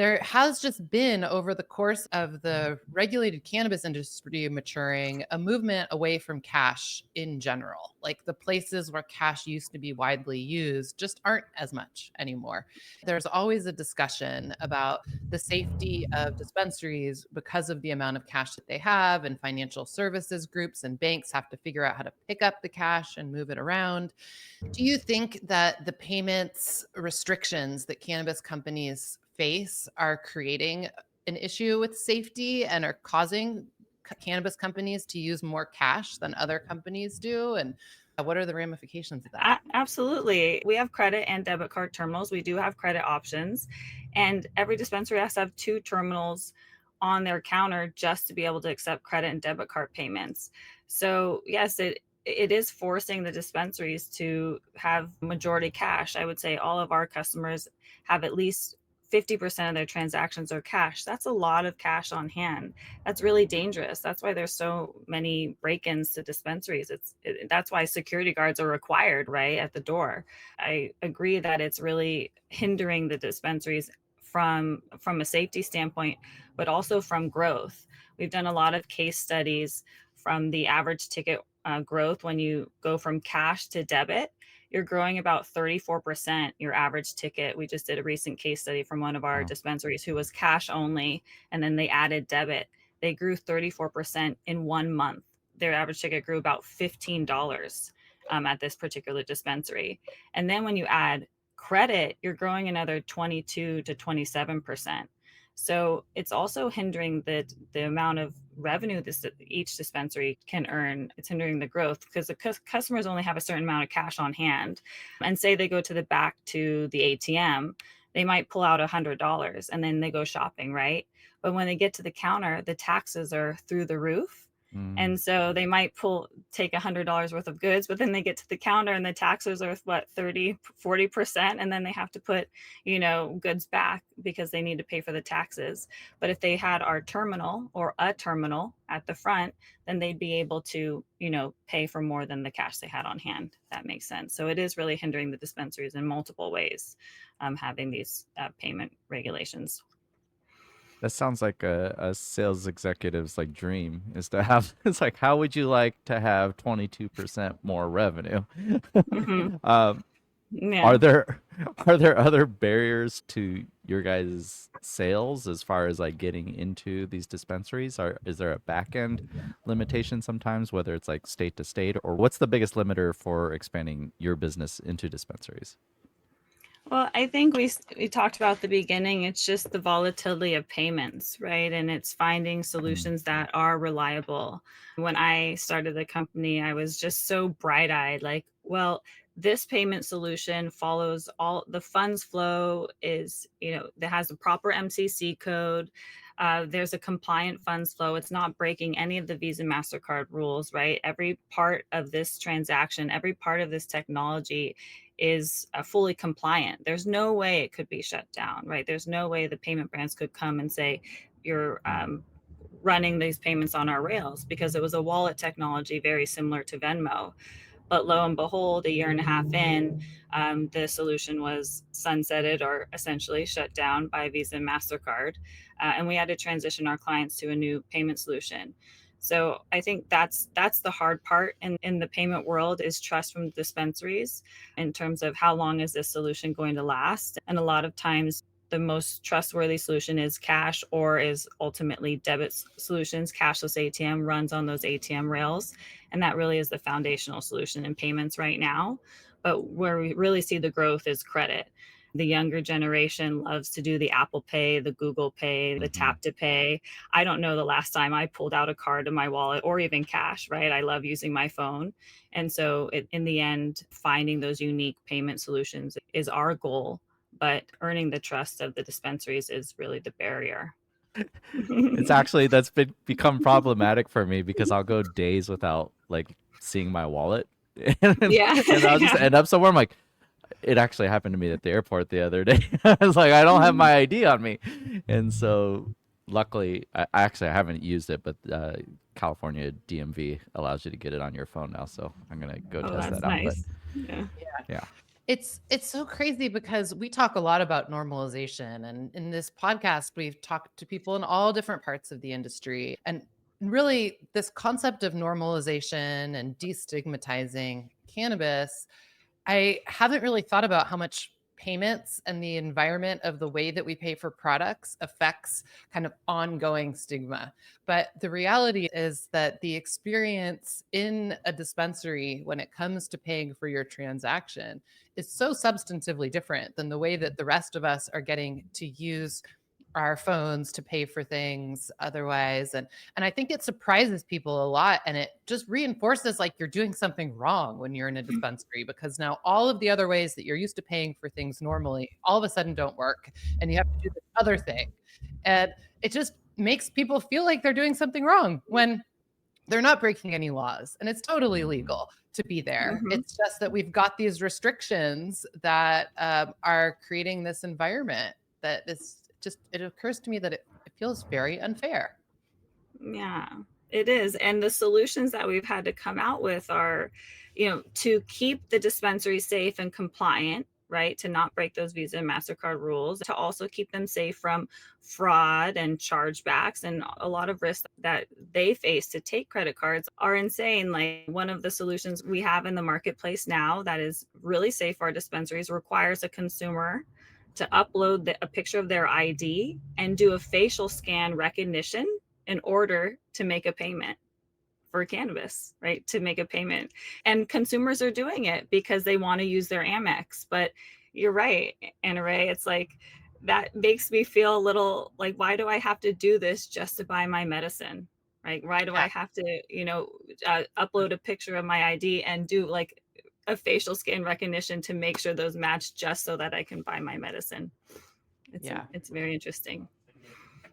There has just been, over the course of the regulated cannabis industry maturing, a movement away from cash in general. Like the places where cash used to be widely used just aren't as much anymore. There's always a discussion about the safety of dispensaries because of the amount of cash that they have, and financial services groups and banks have to figure out how to pick up the cash and move it around. Do you think that the payments restrictions that cannabis companies face are creating an issue with safety and are causing cannabis companies to use more cash than other companies do? And what are the ramifications of that? Absolutely. We have credit and debit card terminals. We do have credit options, and every dispensary has to have two terminals on their counter just to be able to accept credit and debit card payments. So, yes, it is forcing the dispensaries to have majority cash. I would say all of our customers have at least 50% of their transactions are cash. That's a lot of cash on hand. That's really dangerous. That's why there's so many break-ins to dispensaries. That's why security guards are required, right, at the door. I agree that it's really hindering the dispensaries from a safety standpoint, but also from growth. We've done a lot of case studies from the average ticket growth. When you go from cash to debit, you're growing about 34% your average ticket. We just did a recent case study from one of our Wow. dispensaries who was cash only, and then they added debit. They grew 34% in 1 month. Their average ticket grew about $15 at this particular dispensary. And then when you add credit, you're growing another 22 to 27%. So it's also hindering the amount of revenue each dispensary can earn. It's hindering the growth because the customers only have a certain amount of cash on hand. And say they go to the back to the ATM, they might pull out $100 and then they go shopping, right? But when they get to the counter, the taxes are through the roof. Mm. And so they might take $100 worth of goods, but then they get to the counter and the taxes are what, 30-40%. And then they have to put, goods back because they need to pay for the taxes. But if they had our terminal or a terminal at the front, then they'd be able to, pay for more than the cash they had on hand. That makes sense. So it is really hindering the dispensaries in multiple ways, having these payment regulations. That sounds like a sales executive's like dream is to have. It's like, how would you like to have 22% more revenue? Hmm. um, Yeah. are there are there other barriers to your guys' sales as far as like getting into these dispensaries? Or is there a back end limitation sometimes, whether it's like state to state, or what's the biggest limiter for expanding your business into dispensaries? Well, I think we talked about at the beginning. It's just the volatility of payments, right? And it's finding Mm. solutions that are reliable. When I started the company, I was just so bright-eyed, like, well, this payment solution follows all the funds flow is, that has a proper MCC code. There's a compliant funds flow. It's not breaking any of the Visa Mastercard rules, right? Every part of this transaction, every part of this technology is fully compliant. There's no way it could be shut down, right? There's no way the payment brands could come and say, you're running these payments on our rails, because it was a wallet technology very similar to Venmo. But lo and behold, a year and a half in, the solution was sunsetted or essentially shut down by Visa and Mastercard. And we had to transition our clients to a new payment solution. So I think that's the hard part in the payment world, is trust from dispensaries in terms of how long is this solution going to last. And a lot of times the most trustworthy solution is cash, or is ultimately debit solutions. Cashless ATM runs on those ATM rails. And that really is the foundational solution in payments right now. But where we really see the growth is credit. The younger generation loves to do the Apple Pay, the Google Pay, the Hmm. tap to pay. I don't know the last time I pulled out a card in my wallet or even cash, right? I love using my phone. And so in the end, finding those unique payment solutions is our goal, but earning the trust of the dispensaries is really the barrier. It's actually that's become problematic for me because I'll go days without like seeing my wallet, Yeah. and I'll just Yeah. end up somewhere. I'm like, it actually happened to me at the airport the other day. I was like, I don't have my ID on me, and so luckily, I haven't used it, but California DMV allows you to get it on your phone now, so I'm gonna go Oh, test that's that out. But nice. Yeah. Yeah. yeah, It's so crazy because we talk a lot about normalization, and in this podcast we've talked to people in all different parts of the industry, and really this concept of normalization and destigmatizing cannabis, I haven't really thought about how much payments and the environment of the way that we pay for products affects kind of ongoing stigma. But the reality is that the experience in a dispensary when it comes to paying for your transaction is so substantively different than the way that the rest of us are getting to use our phones to pay for things otherwise. And I think it surprises people a lot, and it just reinforces like you're doing something wrong when you're in a dispensary, because now all of the other ways that you're used to paying for things normally all of a sudden don't work, and you have to do this other thing. And it just makes people feel like they're doing something wrong when they're not breaking any laws, and it's totally legal to be there. Mhm. It's just that we've got these restrictions that are creating this environment that is just, it occurs to me that it feels very unfair. Yeah, it is. And the solutions that we've had to come out with are, to keep the dispensary safe and compliant, right? To not break those Visa and MasterCard rules, to also keep them safe from fraud and chargebacks and a lot of risks that they face to take credit cards are insane. Like one of the solutions we have in the marketplace now that is really safe for our dispensaries requires a consumer to upload a picture of their ID and do a facial scan recognition in order to make a payment for cannabis, right? To make a payment. And consumers are doing it because they want to use their Amex. But you're right, AnnaRae. It's like that makes me feel a little like, why do I have to do this just to buy my medicine? Right? Why do Yeah. I have to, upload a picture of my ID and do like a facial scan recognition to make sure those match just so that I can buy my medicine? Yeah. It's very interesting.